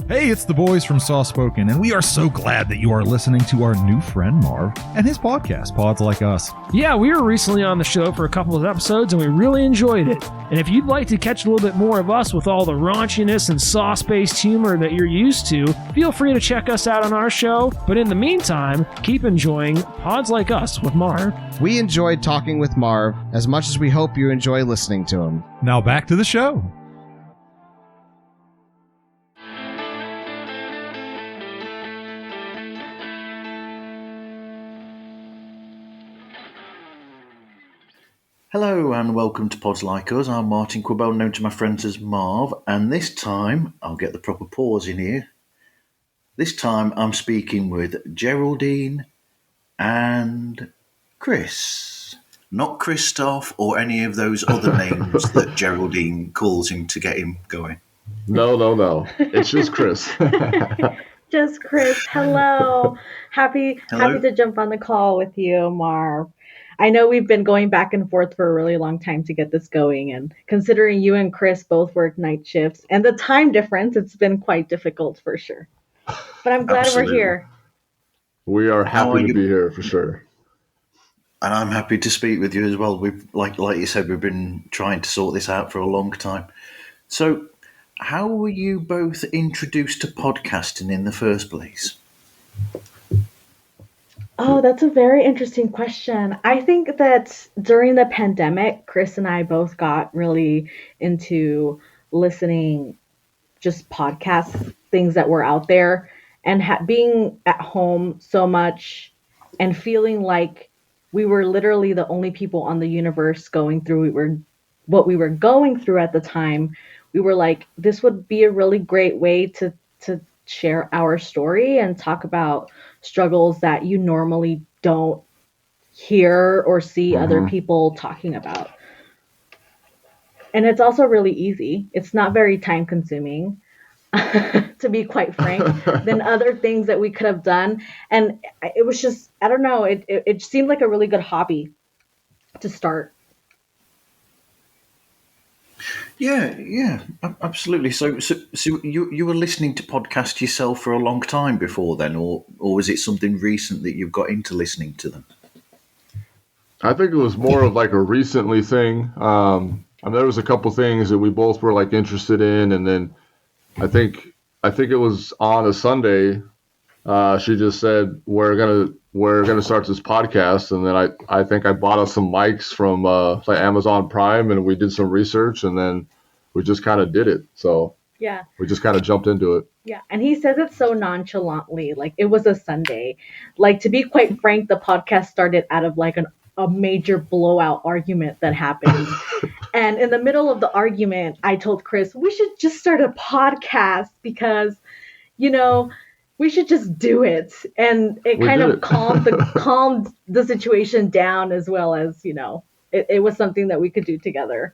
Hey, it's the boys from Soft Spoken, and we are so glad that you are listening to our new friend Marv and his podcast, Pods Like Us. Yeah, we were recently on the show for a couple of episodes, and we really enjoyed it. And if you'd like to catch a little bit more of us with all the raunchiness and sauce-based humor that you're used to, feel free to check us out on our show. But in the meantime, keep enjoying Pods Like Us with Marv. We enjoyed talking with Marv as much as we hope you enjoy listening to him. Now back to the show. Hello and welcome to Pods Like Us. I'm Martin Quibell, known to my friends as Marv, and this time, I'll get the proper pause in here. This time I'm speaking with Geraldine and Chris. Not Christoph or any of those other names that Geraldine calls him to get him going. No. It's just Chris. Just Chris. Hello. Happy to jump on the call with you, Marv. I know we've been going back and forth for a really long time to get this going, and considering you and Chris both work night shifts and the time difference, it's been quite difficult for sure. But I'm glad we're here. We are happy to be here for sure. And I'm happy to speak with you as well. We've, like you said, we've been trying to sort this out for a long time. So, how were you both introduced to podcasting in the first place? Oh, that's a very interesting question. I think that during the pandemic, Chris and I both got really into listening just podcasts, things that were out there, and being at home so much and feeling like we were literally the only people on the universe going through what we were going through at the time. We were like, this would be a really great way to share our story and talk about struggles that you normally don't hear or see other people talking about. And it's also really easy. It's not very time consuming, to be quite frank, than other things that we could have done. And it was just, I don't know, it seemed like a really good hobby to start. Yeah, absolutely. So you were listening to podcasts yourself for a long time before then, or was it something recent that you've got into listening to them? I think it was more of like a recently thing. There was a couple things that we both were like interested in, and then I think it was on a Sunday. She just said we're gonna start this podcast, and then I think I bought us some mics from like Amazon Prime, and we did some research, and then we just kind of did it. So yeah, we just kind of jumped into it. Yeah, and he says it so nonchalantly, like it was a Sunday. Like, to be quite frank, the podcast started out of like a major blowout argument that happened. And in the middle of the argument, I told Chris, we should just start a podcast because, we should just do it. And it kind of calmed the situation down, as well as, it was something that we could do together.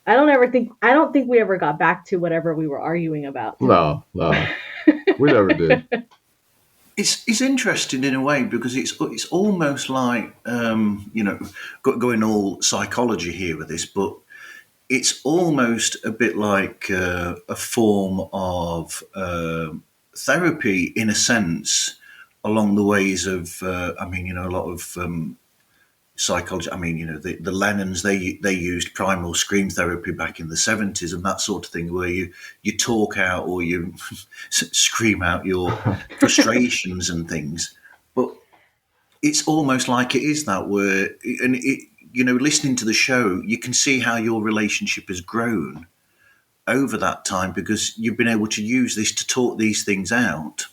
I don't think we ever got back to whatever we were arguing about. No, we never did. It's interesting in a way because it's almost like going all psychology here with this, but it's almost a bit like a form of therapy in a sense, along the ways of a lot of psychology. The Lennons, they used primal scream therapy back in the 70s and that sort of thing, where you talk out or you scream out your frustrations and things. But it's almost like it is that where, and listening to the show, you can see how your relationship has grown over that time because you've been able to use this to talk these things out.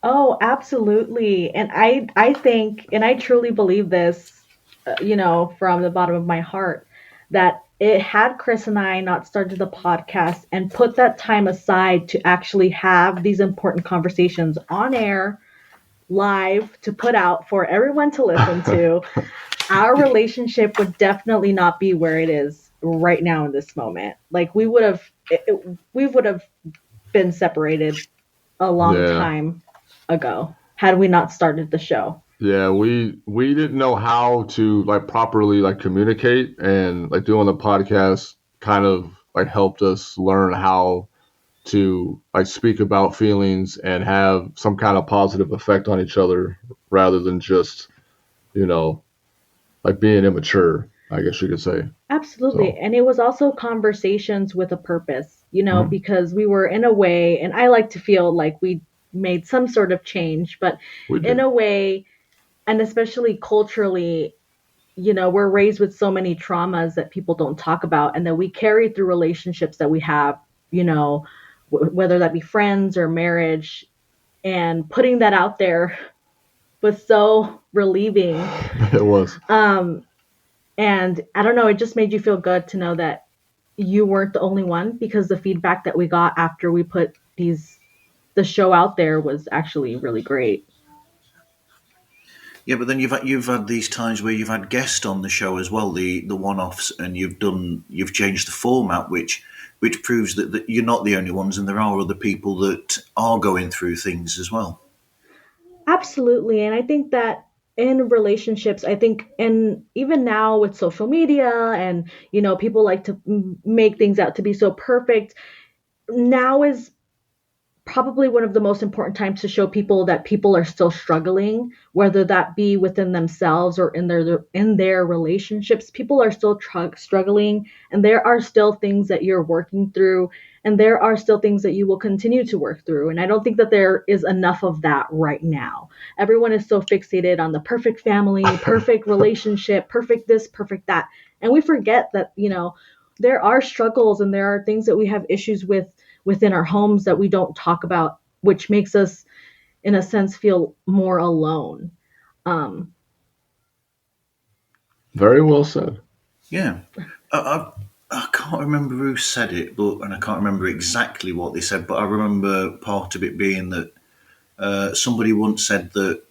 Oh, absolutely. And I think, and I truly believe this, from the bottom of my heart, that it had Chris and I not started the podcast and put that time aside to actually have these important conversations on air, live, to put out for everyone to listen to, our relationship would definitely not be where it is right now in this moment. Like we would have been separated a long time ago had we not started the show. Yeah, we didn't know how to like properly like communicate, and like doing the podcast kind of like helped us learn how to like speak about feelings and have some kind of positive effect on each other rather than just, you know, like being immature, I guess you could say. Absolutely. So, And it was also conversations with a purpose, mhm, because we were in a way, and I like to feel like we made some sort of change, but we in did. a way, and especially culturally, we're raised with so many traumas that people don't talk about and that we carry through relationships that we have, whether that be friends or marriage, and putting that out there was so relieving. It was. Um, and I don't know, it just made you feel good to know that you weren't the only one, because the feedback that we got after we put the show out there was actually really great. Yeah, but then you've had these times where you've had guests on the show as well, the one-offs, and you've changed the format, which proves that you're not the only ones, and there are other people that are going through things as well. Absolutely. And I think that in relationships, I think, and even now with social media and, people like to make things out to be so perfect, now is probably one of the most important times to show people that people are still struggling, whether that be within themselves or in their relationships. People are still struggling, and there are still things that you're working through, and there are still things that you will continue to work through. And I don't think that there is enough of that right now. Everyone is so fixated on the perfect family, perfect relationship, perfect this, perfect that, and we forget that there are struggles and there are things that we have issues with within our homes that we don't talk about, which makes us, in a sense, feel more alone. Um, Very well said. Yeah, I can't remember who said it, and I can't remember exactly what they said, but I remember part of it being that somebody once said that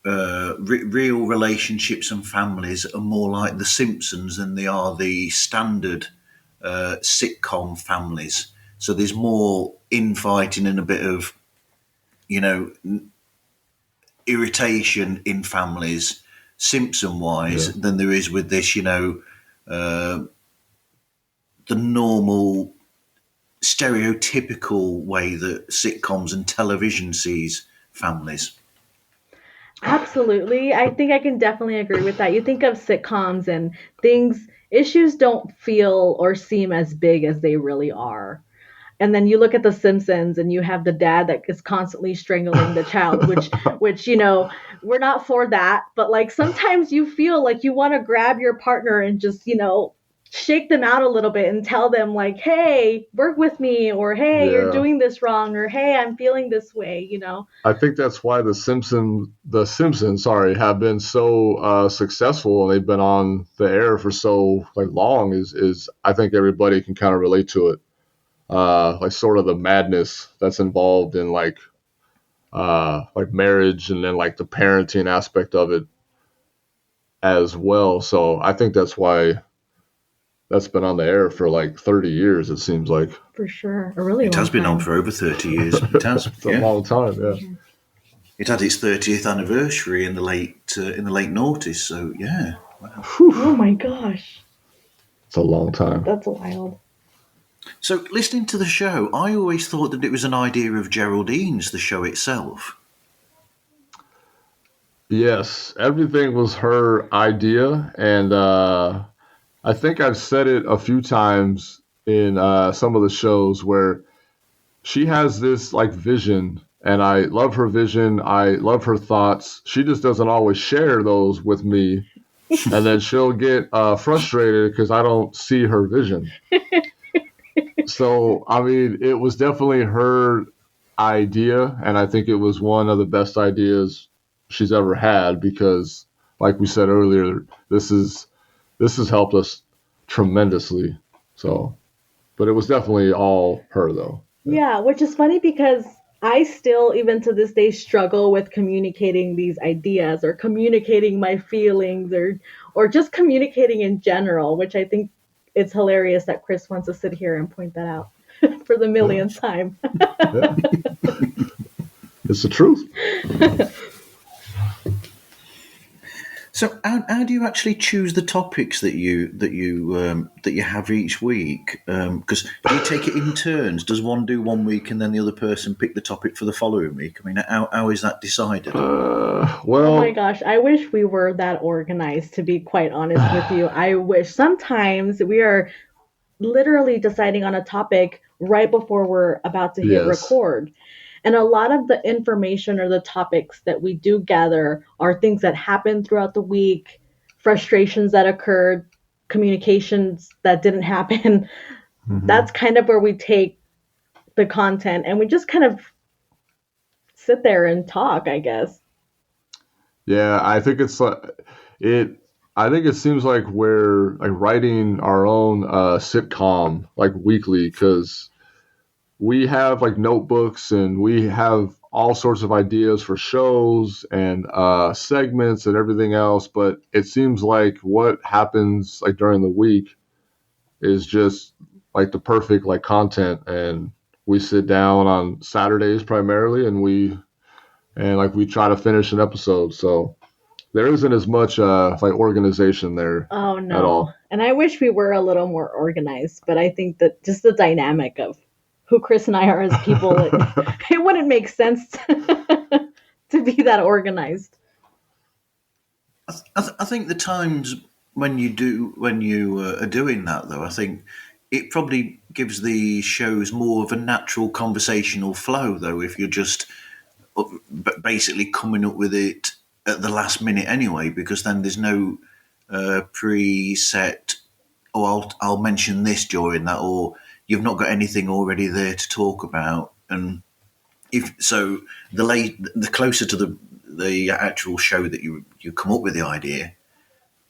real relationships and families are more like The Simpsons than they are the standard sitcom families. So there's more infighting and a bit of, you know, irritation in families, Simpson Yeah. wise, than there is with this, uh, the normal stereotypical way that sitcoms and television sees families. Absolutely. I think I can definitely agree with that. You think of sitcoms and issues don't feel or seem as big as they really are. And then you look at The Simpsons and you have the dad that is constantly strangling the child, which we're not for that, but like sometimes you feel like you want to grab your partner and just shake them out a little bit and tell them like, hey, work with me, or hey, you're Yeah. doing this wrong, or hey, I'm feeling this way. I think that's why the Simpsons, sorry, have been so successful and they've been on the air for so like long. Is I think everybody can kind of relate to it. Like sort of the madness that's involved in like marriage and then like the parenting aspect of it as well. So I think that's why that's been on the air for like 30 years. It seems like For sure, a really It long has been on time. for over 30 years. It has, it's a yeah. long time. Yeah, It had its 30th anniversary in the late noughties. So yeah, wow. Oh my gosh, it's a long time. that's wild. So listening to the show, I always thought that it was an idea of Geraldine's, the show itself. Yes, everything was her idea, and I think I've said it a few times in some of the shows where she has this like vision, and I love her vision. I love her thoughts. She just doesn't always share those with me, and then she'll get frustrated because I don't see her vision. So, I mean, it was definitely her idea, and I think it was one of the best ideas she's ever had because, like we said earlier, this has helped us tremendously. So, but it was definitely all her though. Yeah, which is funny because I still, even to this day, struggle with communicating these ideas or communicating my feelings or just communicating in general, which I think it's hilarious that Chris wants to sit here and point that out for the Yeah, millionth time. yeah, it's the truth. So how do you actually choose the topics that you have each week? Because do you take it in turns? Does one do one week and then the other person pick the topic for the following week? I mean, how is that decided? Oh Well, my gosh, I wish we were that organized, to be quite honest with you. I wish sometimes we are literally deciding on a topic right before we're about to hit yes. record. And a lot of the information or the topics that we do gather are things that happened throughout the week, frustrations that occurred, communications that didn't happen. Hmm. That's kind of where we take the content and we just kind of sit there and talk, I guess. Yeah, I think it's it. I think it seems like we're like writing our own sitcom like weekly because we have like notebooks and we have all sorts of ideas for shows and segments and everything else. But it seems like what happens like during the week is just like the perfect like content, and we sit down on Saturdays primarily, and like we try to finish an episode. So there isn't as much like organization there Oh at no. all. And I wish we were a little more organized, but I think that just the dynamic of who Chris and I are as people, it wouldn't make sense to be that organized. I think the times when you are doing that, though, I think it probably gives the shows more of a natural conversational flow. Though, if you're just basically coming up with it at the last minute anyway, because then there's no preset. Oh, I'll mention this during that, or you've not got anything already there to talk about, and if so, the closer to the actual show that you come up with the idea,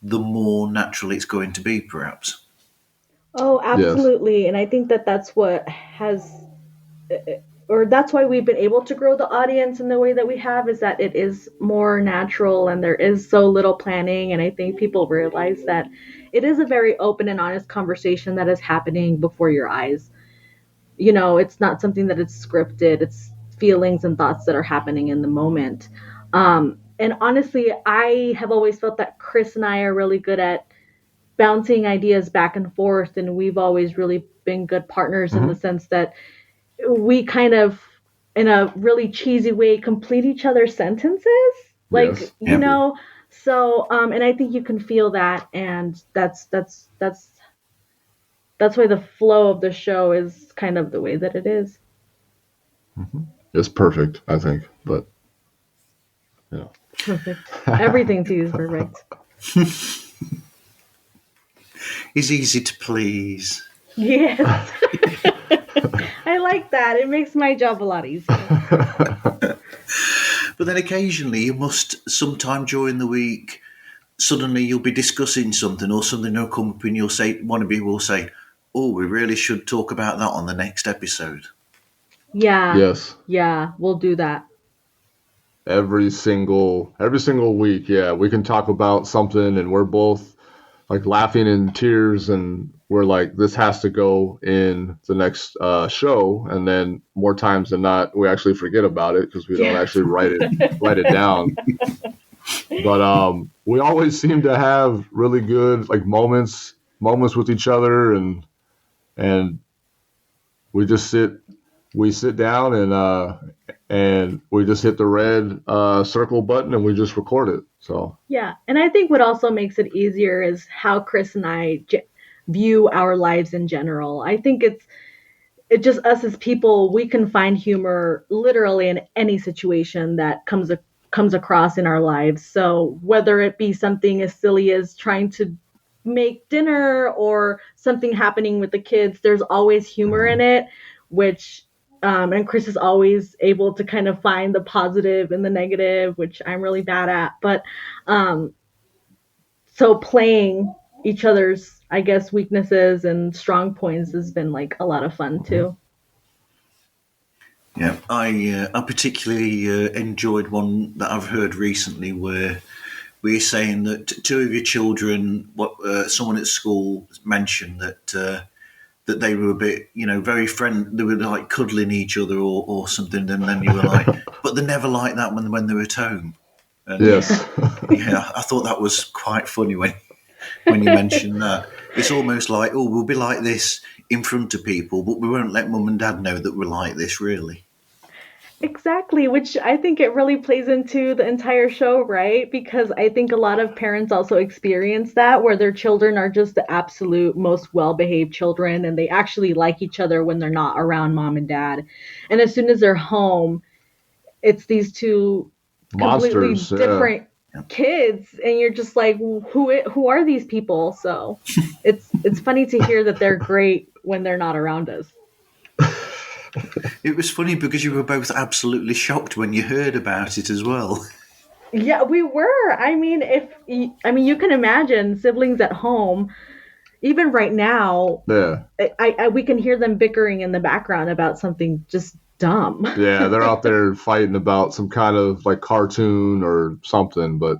the more natural it's going to be, perhaps. Oh, Yes. absolutely. And I think that that's what has, or that's why we've been able to grow the audience in the way that we have, is that it is more natural and there is so little planning. And I think people realize that it is a very open and honest conversation that is happening before your eyes. It's not something that is scripted. It's feelings and thoughts that are happening in the moment. And honestly, I have always felt that Chris and I are really good at bouncing ideas back and forth, and we've always really been good partners in the Hmm. sense that we kind of, in a really cheesy way, complete each other's sentences. Like, Yes. Yeah. so, and I think you can feel that, and that's why the flow of the show is kind of the way that it is. Hmm. It's perfect, I think. But you know. Perfect. Everything to you is perfect. It's easy to please. Yes. I like that. It makes my job a lot easier. But then occasionally you must, sometime during the week, suddenly you'll be discussing something or something will come up and you'll say, one of you will say, oh, we really should talk about that on the next episode. Yeah. Yes. Yeah, we'll do that. Every single week, yeah, we can talk about something and we're both like laughing in tears and we're like this has to go in the next show, and then more times than not we actually forget about it because we don't Yeah. actually write it down. But we always seem to have really good like moments with each other, and we just sit down and we just hit the red circle button and we just record it. So Yeah. And I think what also makes it easier is how Chris and I view our lives in general. I think it's just us as people, we can find humor literally in any situation that comes across in our lives. So whether it be something as silly as trying to make dinner or something happening with the kids, there's always humor in it, which and Chris is always able to kind of find the positive and the negative, which I'm really bad at. But um, so playing each other's, I guess, weaknesses and strong points has been like a lot of fun too. Yeah, I particularly enjoyed one that I've heard recently where we're saying that two of your children, what someone at school mentioned that they were a bit, very they were like cuddling each other or something, and then you were like, but they're never like that when they're at home. And Yes. yeah, I thought that was quite funny when you mentioned that. It's almost like, oh, we'll be like this in front of people, but we won't let mum and dad know that we're like this, really. Exactly, which I think it really plays into the entire show, right? Because I think a lot of parents also experience that where their children are just the absolute most well-behaved children and they actually like each other when they're not around mom and dad. And as soon as they're home, it's these two completely Monsters. different kids and you're just like, who are these people? So it's funny to hear that they're great when they're not around us. It was funny because you were both absolutely shocked when you heard about it as well. Yeah, we were. I mean, you can imagine siblings at home, even right now. Yeah. We can hear them bickering in the background about something just dumb. Yeah, they're out there fighting about some kind of like cartoon or something, but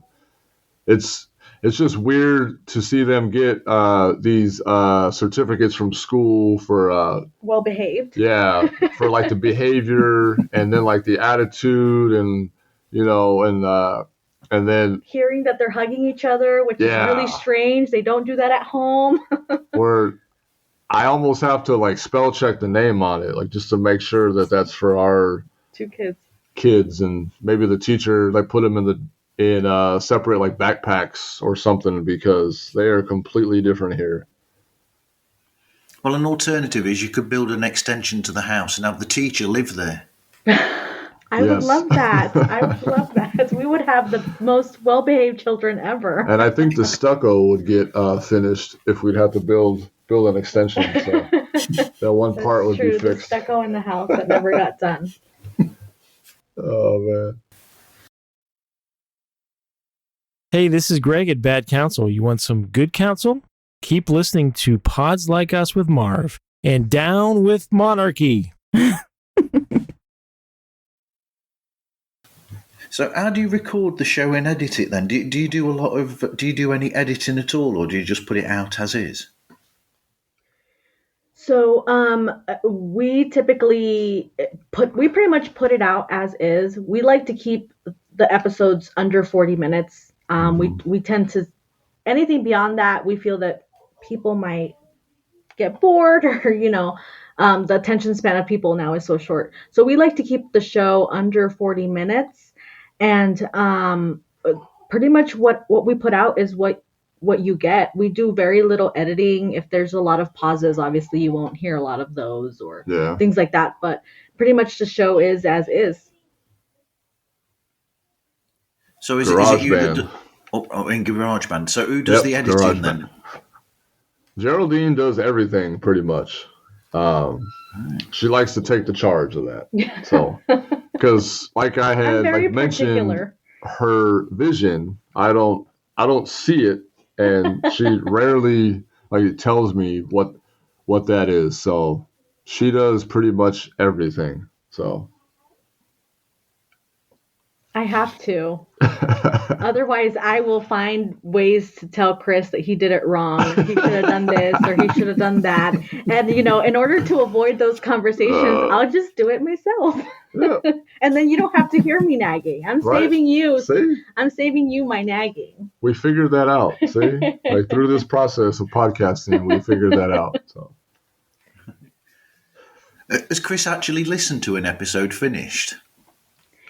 it's just weird to see them get these certificates from school for Well behaved. yeah, for like the behavior and then like the attitude and and then Hearing that they're hugging each other, which is really strange. They don't do that at home. where I almost have to like spell check the name on it, like just to make sure that that's for our 2 kids, and maybe the teacher like put them in separate like backpacks or something because they are completely different here. Well, an alternative is you could build an extension to the house and have the teacher live there. I would love that. I would love that. We would have the most well-behaved children ever. And I think the stucco would get finished if we'd have to build an extension. So that one part would be The fixed. stucco in the house that never got done. Oh man. Hey, this is Greg at Bad Counsel. You want some good counsel? Keep listening to Pods Like Us with Marv and Down with Monarchy. So how do you record the show and edit it then? Do you do any editing at all, or do you just put it out as is? So we typically we pretty much put it out as is. We like to keep the episodes under 40 minutes. We tend to, anything beyond that, we feel that people might get bored or, the attention span of people now is so short. So we like to keep the show under 40 minutes. And pretty much what we put out is what you get. We do very little editing. If there's a lot of pauses, obviously you won't hear a lot of those or things like that. But pretty much the show is as is. So is it you that in GarageBand? So who does the editing then? Geraldine does everything pretty much. She likes to take the charge of that. So, because like I had mentioned her vision, I don't see it, and she rarely tells me what that is. So she does pretty much everything. So I have to. Otherwise, I will find ways to tell Chris that he did it wrong. He should have done this or he should have done that. And, in order to avoid those conversations, I'll just do it myself. Yeah. And then you don't have to hear me nagging. I'm saving you. See? I'm saving you my nagging. We figured that out. See? Through this process of podcasting, we figured that out. So. Has Chris actually listened to an episode finished?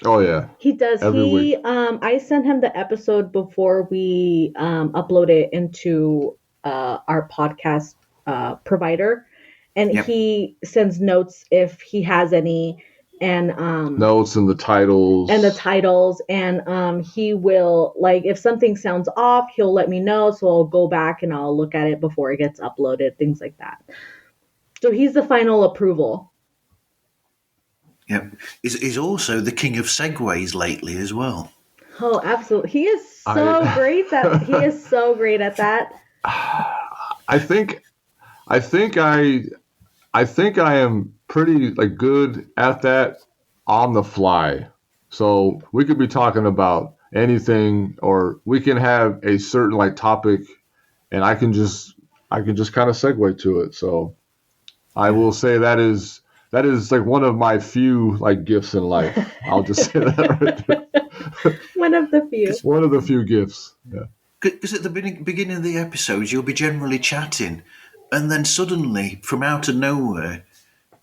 Oh yeah, he does. I sent him the episode before we upload it into our podcast provider, and he sends notes if he has any, and notes and the titles and he will, if something sounds off, he'll let me know, so I'll go back and I'll look at it before it gets uploaded, things like that. So he's the final approval. Yep. He's also the king of segues lately as well. Oh, absolutely. He is so great at that. I think I am pretty good at that on the fly. So we could be talking about anything, or we can have a certain topic, and I can just kind of segue to it. So I will say that is one of my few gifts in life. I'll just say that right there. One of the few. It's one of the few gifts. Yeah. Because at the beginning of the episodes, you'll be generally chatting, and then suddenly, from out of nowhere,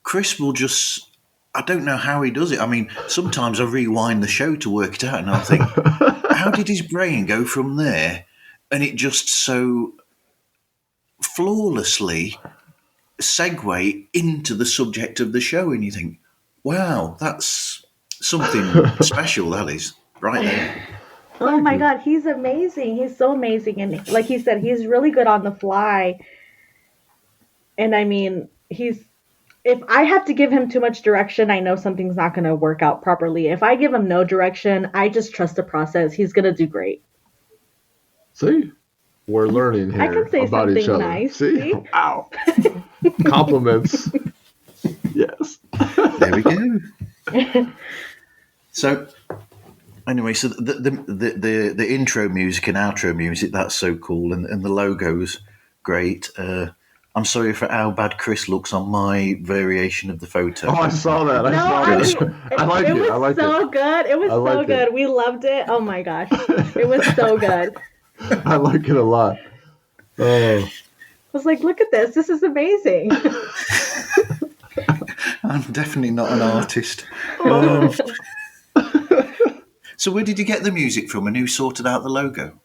Chris will just... I don't know how he does it. I mean, sometimes I rewind the show to work it out, and I'll think, how did his brain go from there? And it just so flawlessly segue into the subject of the show, and you think, wow, that's something special, that is, right there. Oh my God, he's amazing. He's so amazing. And like he said, he's really good on the fly. And I mean, if I have to give him too much direction, I know something's not going to work out properly. If I give him no direction, I just trust the process. He's going to do great. See? We're learning here I can say about each something other. nice. See? Wow. Compliments. Yes. There we go. So, anyway, so the intro music and outro music, that's so cool, and the logo's great. I'm sorry for how bad Chris looks on my variation of the photo. Oh, I saw that. I like it. It was I like so it. good. It was so like good. it. We loved it. Oh my gosh. It was so good. I like it a lot. Oh. I was like, look at this. This is amazing. I'm definitely not an artist. So where did you get the music from, and who sorted out the logo?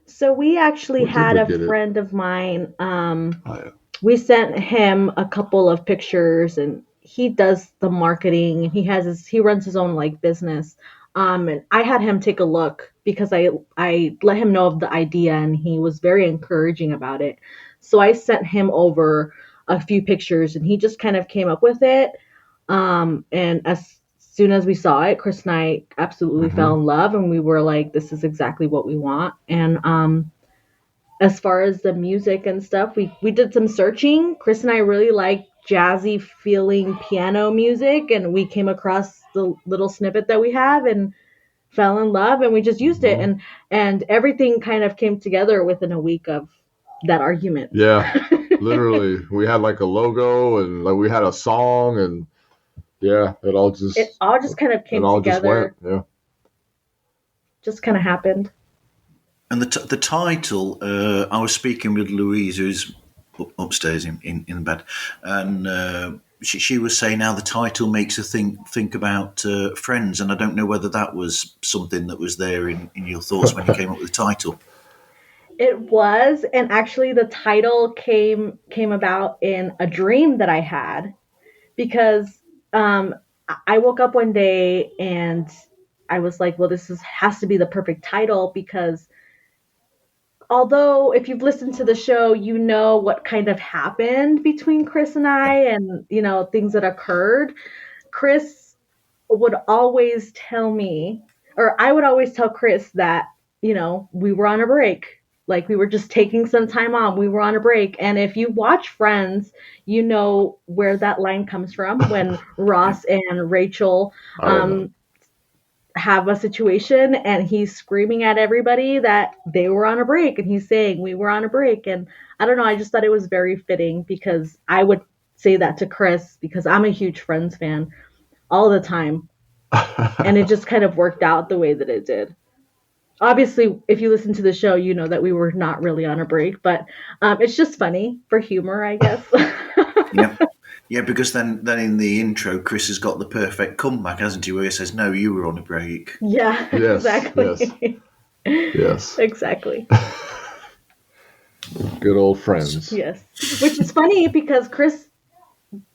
So we actually had get a it? friend of mine. Oh, yeah. We sent him a couple of pictures, and he does the marketing. He runs his own like business. And I had him take a look because I let him know of the idea, and he was very encouraging about it. So I sent him over a few pictures, and he just kind of came up with it. And as soon as we saw it, Chris and I absolutely fell in love, and we were like, this is exactly what we want. And as far as the music and stuff, we did some searching. Chris and I really like jazzy feeling piano music, and we came across the little snippet that we have and fell in love, and we just used it, and everything kind of came together within a week of that argument. Yeah, literally. We had like a logo, and like we had a song, and yeah, it all just kind of came together. Just kind of happened. And the title, I was speaking with Louise, who's upstairs in the bed, and she was saying how the title makes her think about Friends, and I don't know whether that was something that was there in your thoughts when you came up with the title. It was, and actually the title came about in a dream that I had, because I woke up one day and I was like, well, has to be the perfect title, because although if you've listened to the show, you know what kind of happened between Chris and I, and things that occurred. Chris would always tell me, or I would always tell Chris that we were on a break. Like, we were just taking some time off. We were on a break. And if you watch Friends, you know where that line comes from, when Ross and Rachel have a situation, and he's screaming at everybody that they were on a break, and he's saying we were on a break. And I don't know, I just thought it was very fitting, because I would say that to Chris, because I'm a huge Friends fan all the time. And it just kind of worked out the way that it did. Obviously, if you listen to the show, you know that we were not really on a break, but it's just funny for humor, I guess. Yeah, because then in the intro, Chris has got the perfect comeback, hasn't he? Where he says, "No, you were on a break." Yeah, Yes, exactly. Yes. Exactly. Good old Friends. Yes, which is funny because Chris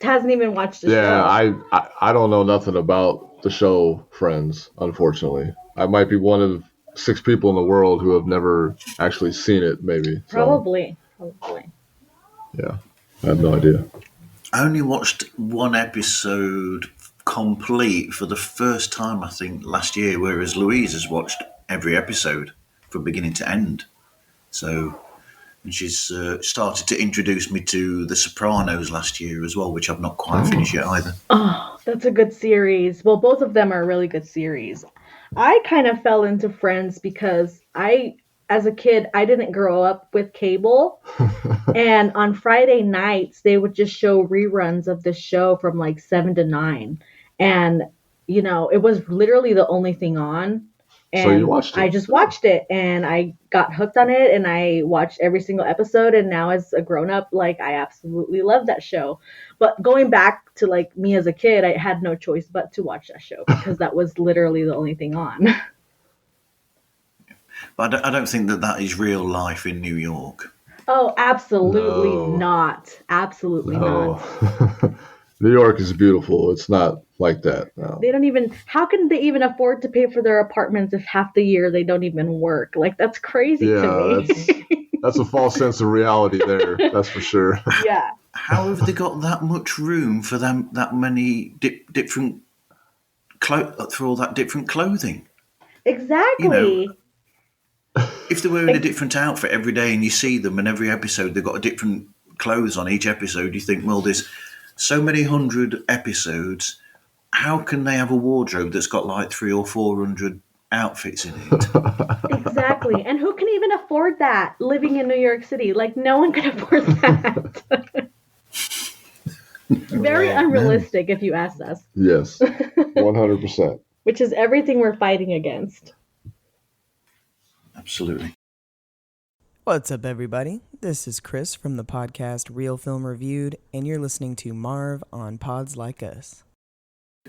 hasn't even watched the show. Yeah, I don't know nothing about the show Friends, unfortunately. I might be one of 6 people in the world who have never actually seen it, maybe. So, Probably. yeah, I have no idea. I only watched one episode complete for the first time, I think, last year, whereas Louise has watched every episode from beginning to end. So, and she's started to introduce me to The Sopranos last year as well, which I've not quite finished yet either. Oh, that's a good series. Well, both of them are really good series. I kind of fell into Friends because as a kid, I didn't grow up with cable. And on Friday nights, they would just show reruns of the show from like 7 to 9. And it was literally the only thing on. And So you watched it. I just watched it and I got hooked on it and I watched every single episode. And now as a grown up, like I absolutely love that show. But going back to like me as a kid, I had no choice but to watch that show because that was literally the only thing on. But I don't think that is real life in New York. Oh, absolutely No. not. Absolutely No. not. New York is beautiful. It's not like that. No. They don't even, how can they even afford to pay for their apartments if half the year they don't even work? Like, that's crazy to me. That's a false sense of reality there. That's for sure. Yeah. How have they got that much room for them? That many different for all that different clothing? Exactly. If they're wearing a different outfit every day, and you see them, and every episode they've got a different clothes on each episode, you think, well, there's so many hundred episodes. How can they have a wardrobe that's got like 300 or 400 outfits in it? Exactly. And who can even afford that living in New York City? Like, no one can afford that. Very unrealistic, if you ask us. Yes, 100%. Which is everything we're fighting against. Absolutely. What's up, everybody? This is Chris from the podcast Real Film Reviewed, and you're listening to Marv on Pods Like Us.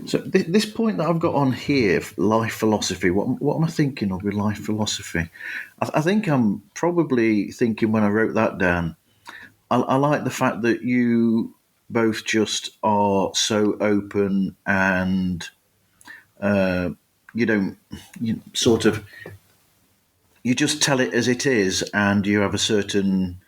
So this point that I've got on here, life philosophy, what am I thinking of with life philosophy? I think I'm probably thinking when I wrote that down, I like the fact that you both just are so open and you just tell it as it is, and you have a certain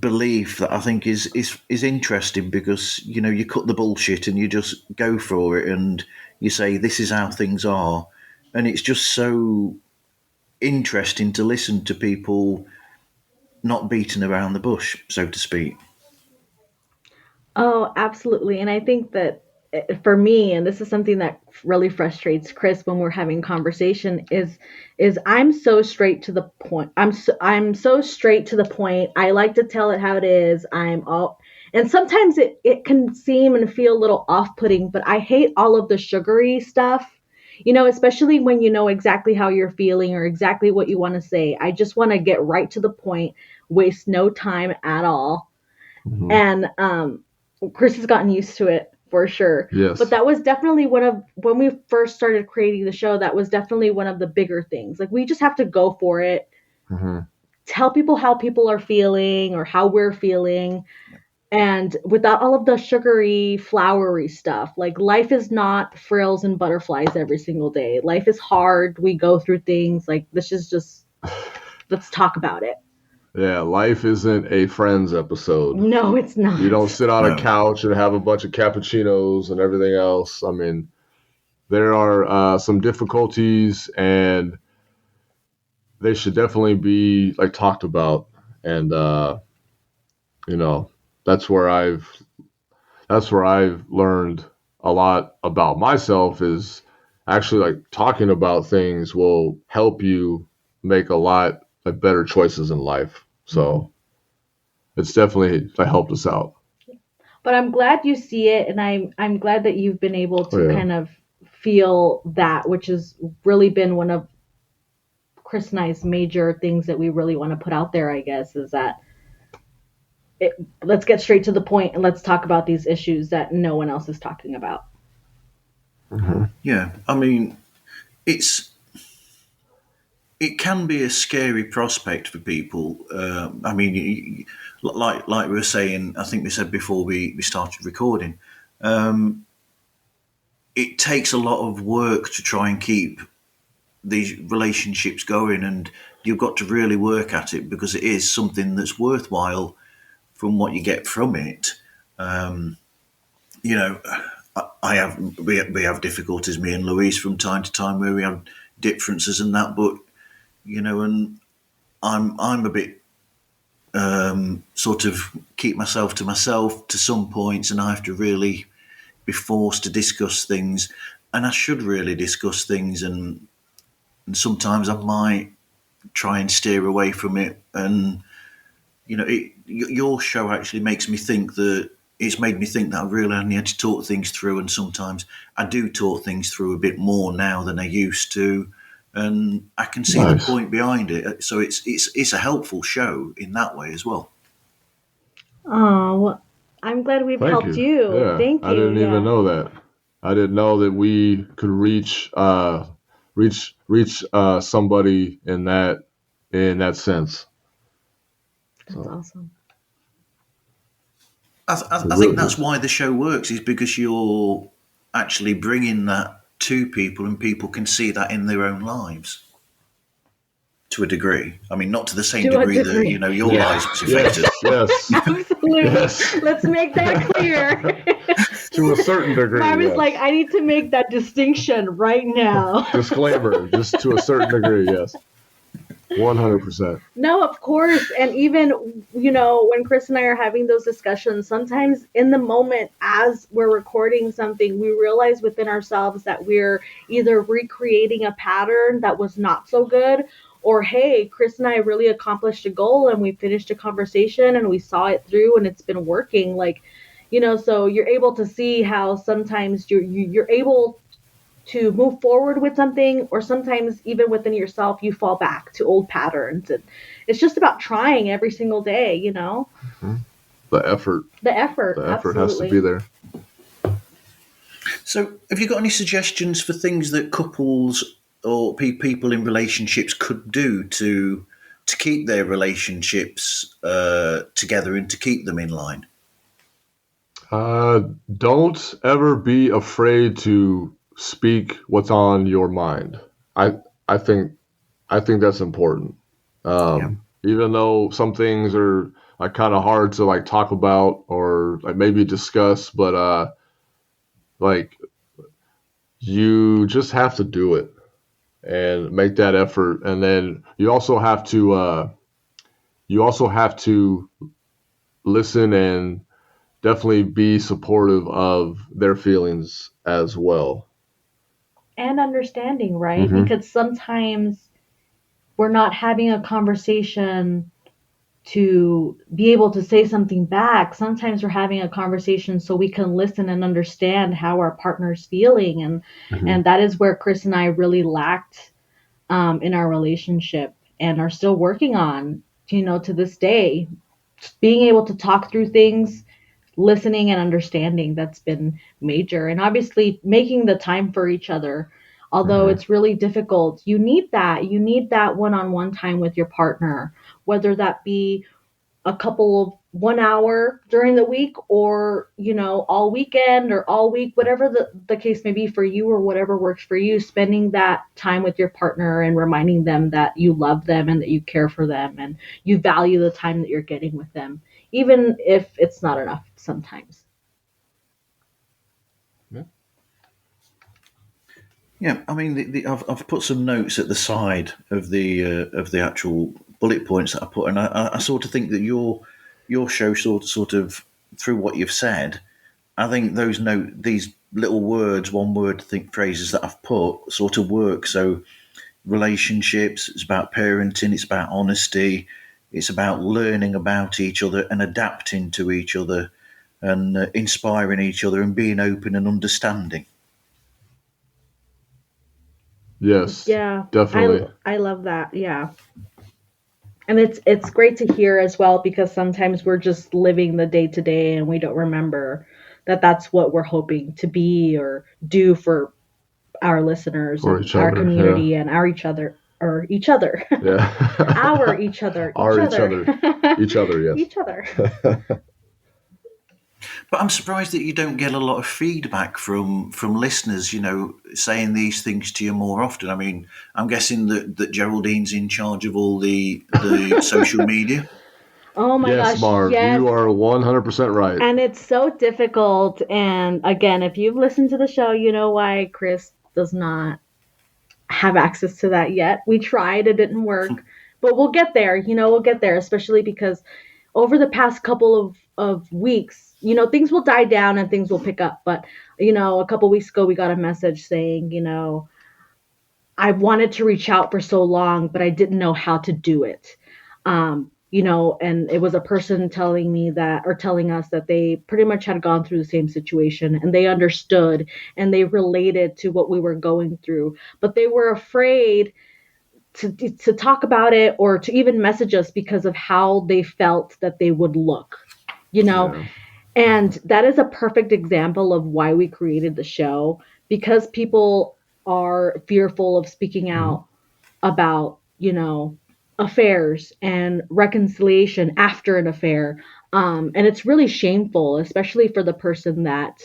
belief that I think is interesting because you cut the bullshit and you just go for it and you say this is how things are, and it's just so interesting to listen to people not beating around the bush, so to speak. Oh, absolutely. And I think that for me, and this is something that really frustrates Chris when we're having conversation, is I'm so straight to the point. I'm so straight to the point. I like to tell it how it is. And sometimes it can seem and feel a little off-putting, but I hate all of the sugary stuff. Especially when you know exactly how you're feeling or exactly what you want to say. I just want to get right to the point, waste no time at all. Mhm. And Chris has gotten used to it for sure. Yes. But that was definitely when we first started creating the show, that was definitely one of the bigger things. Like, we just have to go for it. Mm-hmm. Tell people how people are feeling or how we're feeling. And without all of the sugary, flowery stuff. Like, life is not frills and butterflies every single day. Life is hard. We go through things. Like, this is just, let's talk about it. Yeah, life isn't a Friends episode. No, it's not. You don't sit on a couch and have a bunch of cappuccinos and everything else. I mean, there are some difficulties, and they should definitely be like talked about. And that's where I've learned a lot about myself, is actually like talking about things will help you make a lot of better choices in life. So it's definitely helped us out. But I'm glad you see it, and I'm glad that you've been able to kind of feel that, which has really been one of Chris and I's major things that we really want to put out there, I guess, is that let's get straight to the point and let's talk about these issues that no one else is talking about. Mm-hmm. Yeah, I mean, it can be a scary prospect for people. I mean, like we were saying, I think we said before we started recording, it takes a lot of work to try and keep these relationships going, and you've got to really work at it because it is something that's worthwhile from what you get from it. We have difficulties, me and Louise, from time to time, where we have differences and that, but and I'm a bit sort of keep myself to myself to some points, and I have to really be forced to discuss things, and I should really discuss things, and sometimes I might try and steer away from it. And your show actually makes me think that it's made me think that I really need to talk things through, and sometimes I do talk things through a bit more now than I used to, and I can see the point behind it. So it's a helpful show in that way as well. Oh, well, I'm glad we've helped you. Yeah, Thank you. I didn't even know that. I didn't know that we could reach somebody in that sense. That's awesome. I think that's why the show works, is because you're actually bringing that to people, and people can see that in their own lives to a degree. I mean, not to the same degree that your lives was affected. Yes. Absolutely. Yes. Let's make that clear. To a certain degree. Marv is like, I need to make that distinction right now. Disclaimer, just to a certain degree, yes. 100%. No, of course. And even, when Chris and I are having those discussions, sometimes in the moment as we're recording something, we realize within ourselves that we're either recreating a pattern that was not so good, or, hey, Chris and I really accomplished a goal and we finished a conversation and we saw it through and it's been working. So you're able to see how sometimes you're able to move forward with something, or sometimes even within yourself, you fall back to old patterns. And it's just about trying every single day, Mm-hmm. The effort absolutely has to be there. So have you got any suggestions for things that couples or people in relationships could do to keep their relationships together and to keep them in line? Don't ever be afraid to speak what's on your mind. I think that's important. Even though some things are like kind of hard to like talk about or like maybe discuss, but like you just have to do it and make that effort. And then you also have to listen and definitely be supportive of their feelings as well. and understanding, right? Mhm. Because sometimes we're not having a conversation to be able to say something back. Sometimes we're having a conversation so we can listen and understand how our partner's feeling, and that is where Chris and I really lacked in our relationship, and are still working on, to this day. Being able to talk through things, listening and understanding, that's been major. And obviously making the time for each other, although it's really difficult. You need that one-on-one time with your partner, whether that be a couple of 1 hour during the week, or all weekend or all week, whatever the case may be for you, or whatever works for you. Spending that time with your partner and reminding them that you love them and that you care for them and you value the time that you're getting with them, even if it's not enough sometimes. Yeah, I mean, I've put some notes at the side of the actual bullet points that I put, and I sort of think that your show sort of through what you've said, I think these little words, one word phrases that I've put sort of work. So relationships, it's about parenting, it's about honesty, it's about learning about each other and adapting to each other, and inspiring each other and being open and understanding. Yes. Yeah, Definitely. I love that. Yeah. And it's great to hear as well, because sometimes we're just living the day to day and we don't remember that that's what we're hoping to be or do for our listeners Or and each our other, community and each other. Yeah. Our each other. Each other, yes. Each other. But I'm surprised that you don't get a lot of feedback from listeners, saying these things to you more often. I mean, I'm guessing that Geraldine's in charge of all the social media. Oh my Yes, gosh, Marv, yes. you are 100% right. And it's so difficult. And again, if you've listened to the show, you know why Chris does not have access to that yet. We tried, it didn't work. But we'll get there, we'll get there, especially because over the past couple of weeks, things will die down and things will pick up. But, a couple weeks ago, we got a message saying, I wanted to reach out for so long, but I didn't know how to do it. and it was a person telling me that, or telling us that they pretty much had gone through the same situation, and they understood and they related to what we were going through, but they were afraid to talk about it or to even message us because of how they felt that they would look, you know? Yeah. And that is a perfect example of why we created the show, because people are fearful of speaking out about, affairs and reconciliation after an affair. And it's really shameful, especially for the person that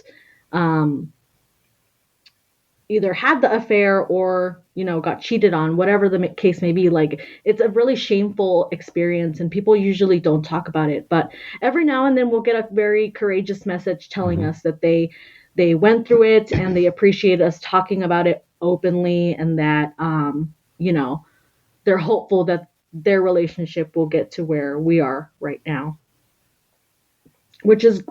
um, either had the affair or, got cheated on, whatever the case may be. Like, it's a really shameful experience, and people usually don't talk about it. But every now and then we'll get a very courageous message telling us that they went through it and they appreciate us talking about it openly, and that they're hopeful that their relationship will get to where we are right now, which is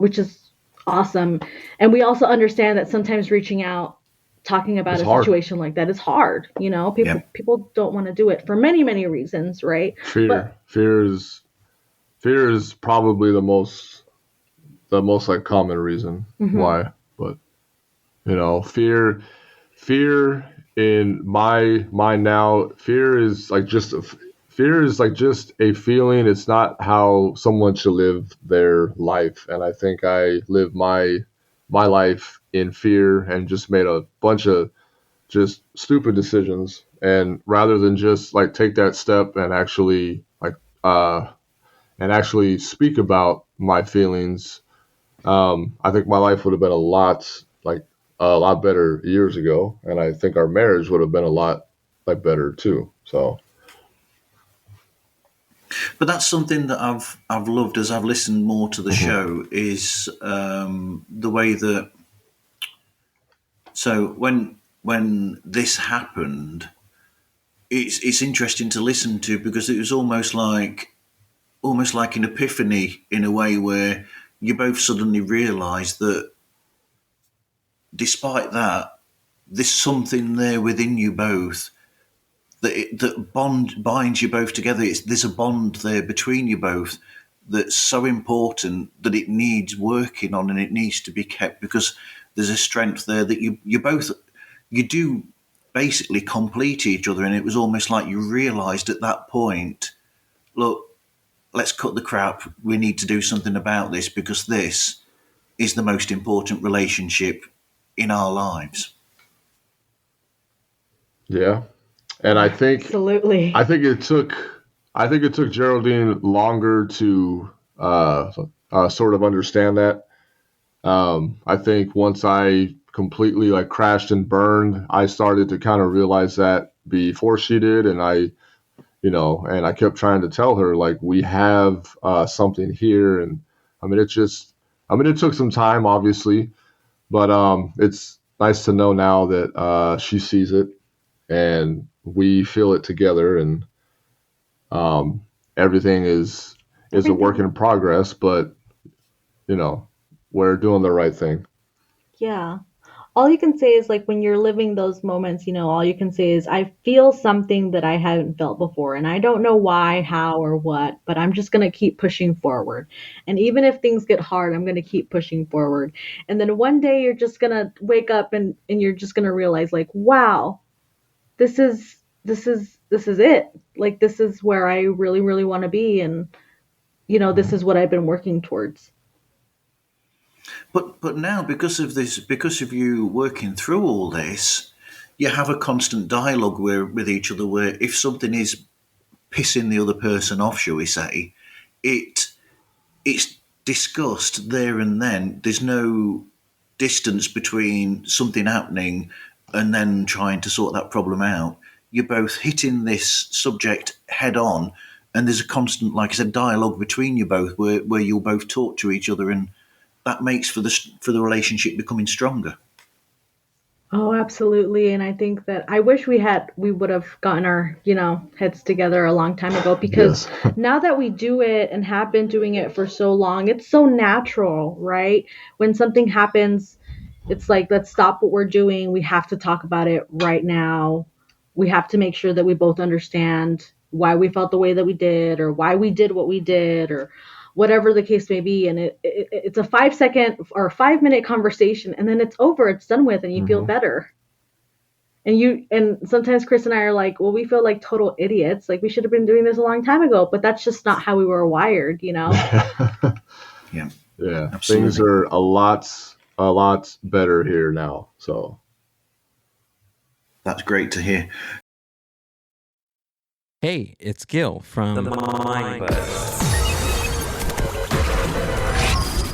awesome. And we also understand that sometimes reaching out, talking about It's a hard. situation like that is hard. People don't want to do it for many, many reasons, right? But Fear is probably the most like common reason why. But fear in my mind now, fear is like just a feeling. It's not how someone should live their life. And I think I live my life in fear and just made a bunch of just stupid decisions. And rather than just like take that step and actually speak about my feelings, I think my life would have been a lot better years ago, and I think our marriage would have been a lot like better too. So But that's something that I've loved as I've listened more to the show is the way that. So when this happened, it's interesting to listen to because it was almost like an epiphany in a way where you both suddenly realised that despite that, there's something there within you both that binds you both together. There's a bond there between you both that's so important that it needs working on and it needs to be kept because there's a strength there that you do basically complete each other. And it was almost like you realised at that point, look, let's cut the crap. We need to do something about this because this is the most important relationship in our lives. yeah, and absolutely. I think it took Geraldine longer to sort of understand that. I think once I completely like crashed and burned, I started to kind of realize that before she did, and I kept trying to tell her like we have something here, and it took some time, obviously, but it's nice to know now that she sees it and we feel it together, and everything is a work in progress, but we're doing the right thing. Yeah. All you can say is, like, when you're living those moments, all you can say is, I feel something that I haven't felt before. And I don't know why, how, or what, but I'm just going to keep pushing forward. And even if things get hard, I'm going to keep pushing forward. And then one day you're just going to wake up and you're just going to realize, like, wow, this is it. Like, this is where I really, really want to be. And, this is what I've been working towards. But now because of you working through all this, you have a constant dialogue with each other. Where if something is pissing the other person off, shall we say, it's discussed there and then. There's no distance between something happening and then trying to sort that problem out. You're both hitting this subject head on, and there's a constant, like I said, dialogue between you both, where you'll both talk to each other, and that makes for the relationship becoming stronger. Oh, absolutely. And I think that I wish we would have gotten our, heads together a long time ago, because Yes. now that we do it and have been doing it for so long, it's so natural, right? When something happens, it's like, let's stop what we're doing. We have to talk about it right now. We have to make sure that we both understand, why we felt the way that we did, or why we did what we did, or whatever the case may be. And it's a 5-second or 5-minute conversation, and then it's over, it's done with, and you feel better. And sometimes Chris and I are like, well, we feel like total idiots. Like, we should have been doing this a long time ago, but that's just not how we were wired, you know? Yeah. Yeah. Absolutely. Things are a lot better here now. So That's great to hear. Hey, it's Gil from the Mind Buzz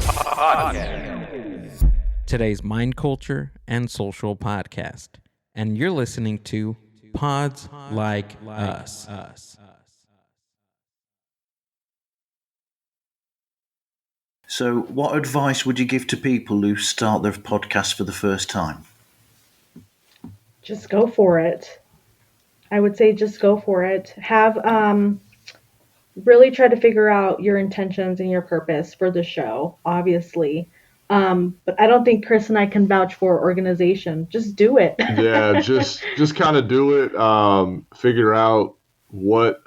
Podcast. Today's mind culture and social podcast. And you're listening to Pods Like Us. So, what advice would you give to people who start their podcast for the first time? Just go for it. I would say just go for it. Have really try to figure out your intentions and your purpose for the show, obviously. But I don't think Chris and I can vouch for organization. Just do it. yeah, just kind of do it. Figure out what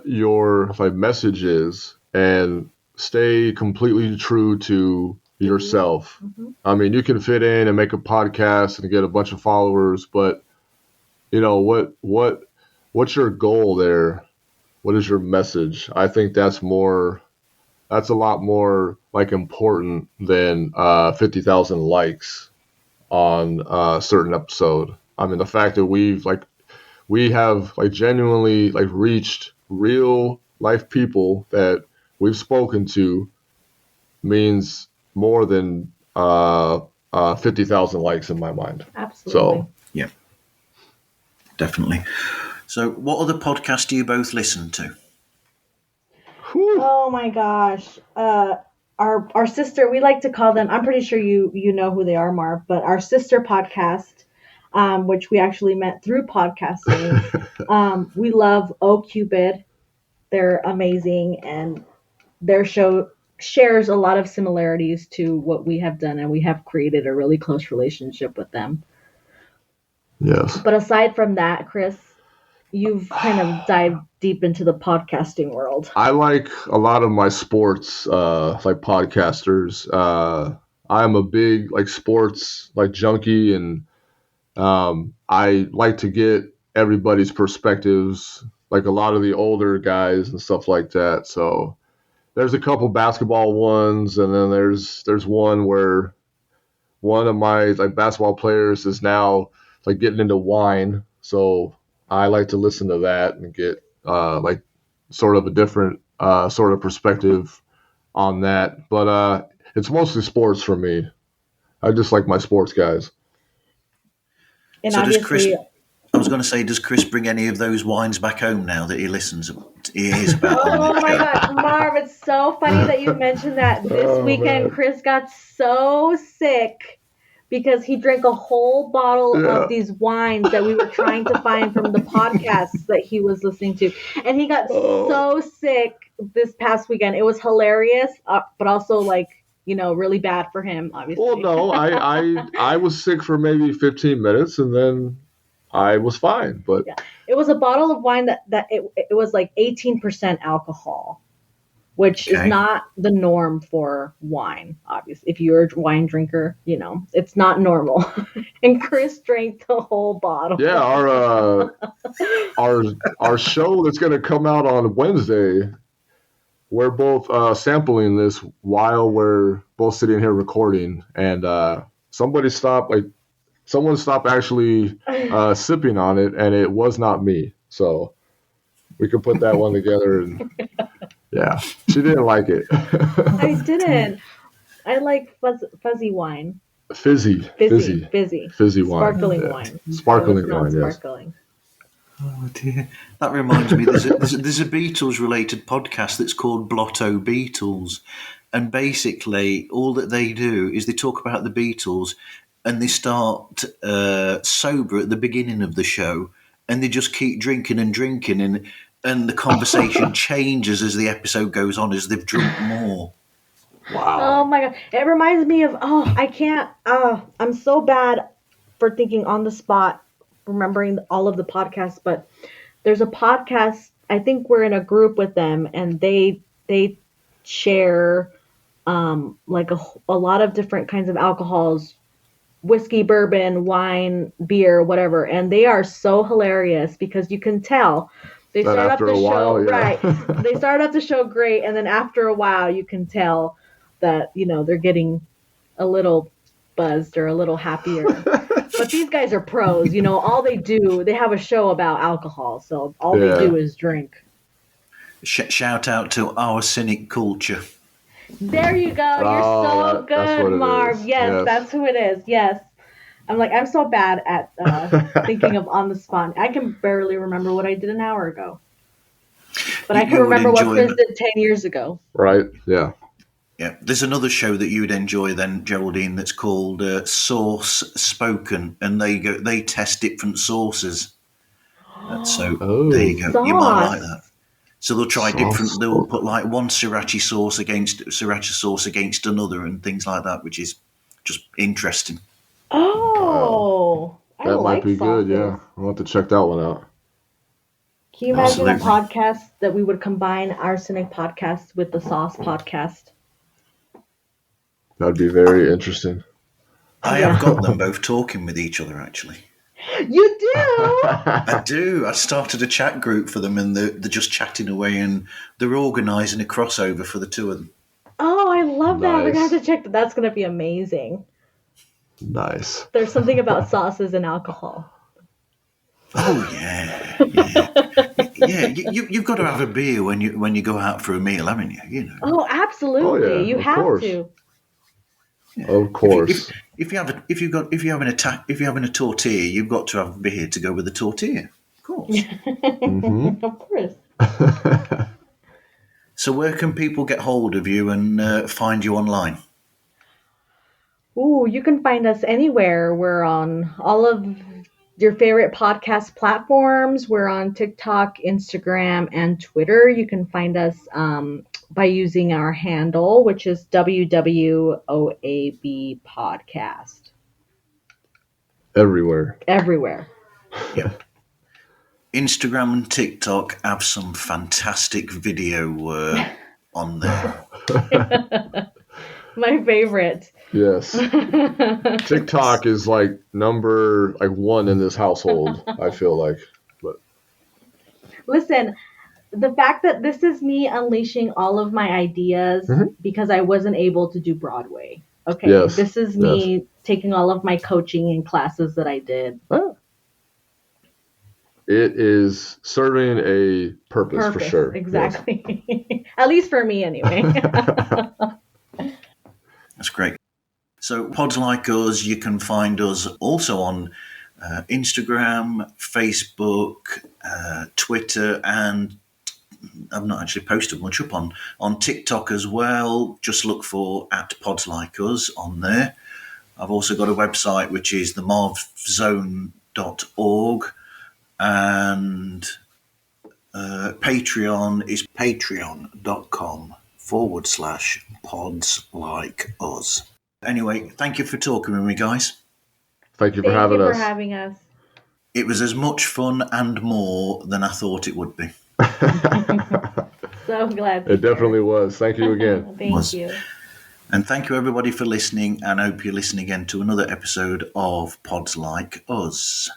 your message is, and stay completely true to yourself. Mm-hmm. I mean, you can fit in and make a podcast and get a bunch of followers, but you know what's your goal there? What is your message? I think that's a lot more like important than 50,000 likes on a certain episode. I mean, the fact that we have genuinely reached real life people that we've spoken to means more than 50,000 likes in my mind. Absolutely. So Yeah, definitely. So, what other podcasts do you both listen to? Oh my gosh. Our sister, we like to call them, I'm pretty sure you know who they are, Marv, but our sister podcast, which we actually met through podcasting. We love Oh Cupid. They're amazing, and their show shares a lot of similarities to what we have done, and we have created a really close relationship with them. yes. But aside from that, Chris, you've kind of dived deep into the podcasting world. I like a lot of my sports podcasters. I'm a big sports junkie, and I like to get everybody's perspectives, like a lot of the older guys and stuff like that. So there's a couple basketball ones, and then there's one where one of my basketball players is now getting into wine. So I like to listen to that and get sort of a different sort of perspective on that. But it's mostly sports for me. I just like my sports guys. And So does obviously, I was going to say, does Chris bring any of those wines back home now that he hears about them? oh my God, Marv, it's so funny that you mentioned that. This weekend, man. Chris got so sick because he drank a whole bottle of these wines that we were trying to find from the podcasts that he was listening to. And he got so sick this past weekend. It was hilarious, but also really bad for him, obviously. Well, no, I was sick for maybe 15 minutes, and then I was fine. But Yeah. It was a bottle of wine that it was 18% alcohol, which is not the norm for wine, obviously. If you're a wine drinker, it's not normal. And Chris drank the whole bottle. yeah, our show that's going to come out on Wednesday, we're both sampling this while we're both sitting here recording, and someone stopped actually sipping on it, and it was not me. So we could put that one together, and yeah, she didn't like it. I didn't. I like fuzzy wine. Fizzy wine. Sparkling wine. Sparkling No, it's wine, not yes. sparkling. Oh dear, that reminds me. There's a Beatles-related podcast that's called Blotto Beatles, and basically all that they do is they talk about the Beatles, and they start sober at the beginning of the show, and they just keep drinking, and the conversation changes as the episode goes on as they've drunk more. Wow. Oh my God. It reminds me of, I'm so bad for thinking on the spot, remembering all of the podcasts, but there's a podcast. I think we're in a group with them, and they share like a lot of different kinds of alcohols, whiskey, bourbon, wine, beer, whatever, and they are so hilarious because you can tell they Then start off after the a while, show yeah. right. They start off the show great, and then after a while, you can tell that they're getting a little buzzed or a little happier. But these guys are pros. All they have a show about alcohol, so all they do is drink. Shout out to our cynic culture. There you go. You're so good, Marv. Yes, that's who it is. Yes. I'm so bad at thinking of on the spot. I can barely remember what I did an hour ago. But I can remember what Chris did 10 years ago. Right, yeah. Yeah, there's another show that you'd enjoy then, Geraldine, that's called Source Spoken, and they test different sauces. So there you go. Sauce. You might like that. So they'll try they'll put like one sriracha sauce against another and things like that, which is just interesting. Oh, that might be good. Yeah, I'll have to check that one out. Can you imagine a podcast that we would combine our cynic podcast with the sauce podcast? That'd be very interesting. I have got them both talking with each other, actually. You do? I do. I started a chat group for them, and they're just chatting away, and they're organising a crossover for the two of them. Oh, I love that. We're going to have to check that. That's going to be amazing. Nice. There's something about sauces and alcohol. Oh, yeah. Yeah, you've got to have a beer when you go out for a meal, haven't you? Oh, absolutely. Oh, yeah, you have to. Yeah. Of course. If you're having a tortilla, you've got to have beer to go with the tortilla. Of course. Mm-hmm. Of course. So where can people get hold of you and find you online? Ooh, you can find us anywhere. We're on all of your favorite podcast platforms. We're on TikTok, Instagram, and Twitter. You can find us by using our handle, which is WWOAB Podcast. Everywhere. Yeah. Instagram and TikTok have some fantastic video on there. My favorite. Yes. TikTok is like number one in this household, I feel like. But listen, the fact that this is me unleashing all of my ideas because I wasn't able to do Broadway. Okay. Yes. This is me taking all of my coaching and classes that I did. It is serving a purpose for sure. Exactly. Yes. At least for me anyway. That's great. So Pods Like Us, you can find us also on Instagram, Facebook, Twitter, and I've not actually posted much up on TikTok as well. Just look for @PodsLikeUs on there. I've also got a website, which is themarvzone.org, and Patreon is patreon.com/Pods Like Us. Anyway, thank you for talking with me, guys. Thank you for having us. having us. It was as much fun and more than I thought it would be. So glad. It definitely was. Thank you again. Thank you. And thank you, everybody, for listening, and I hope you listen again to another episode of Pods Like Us.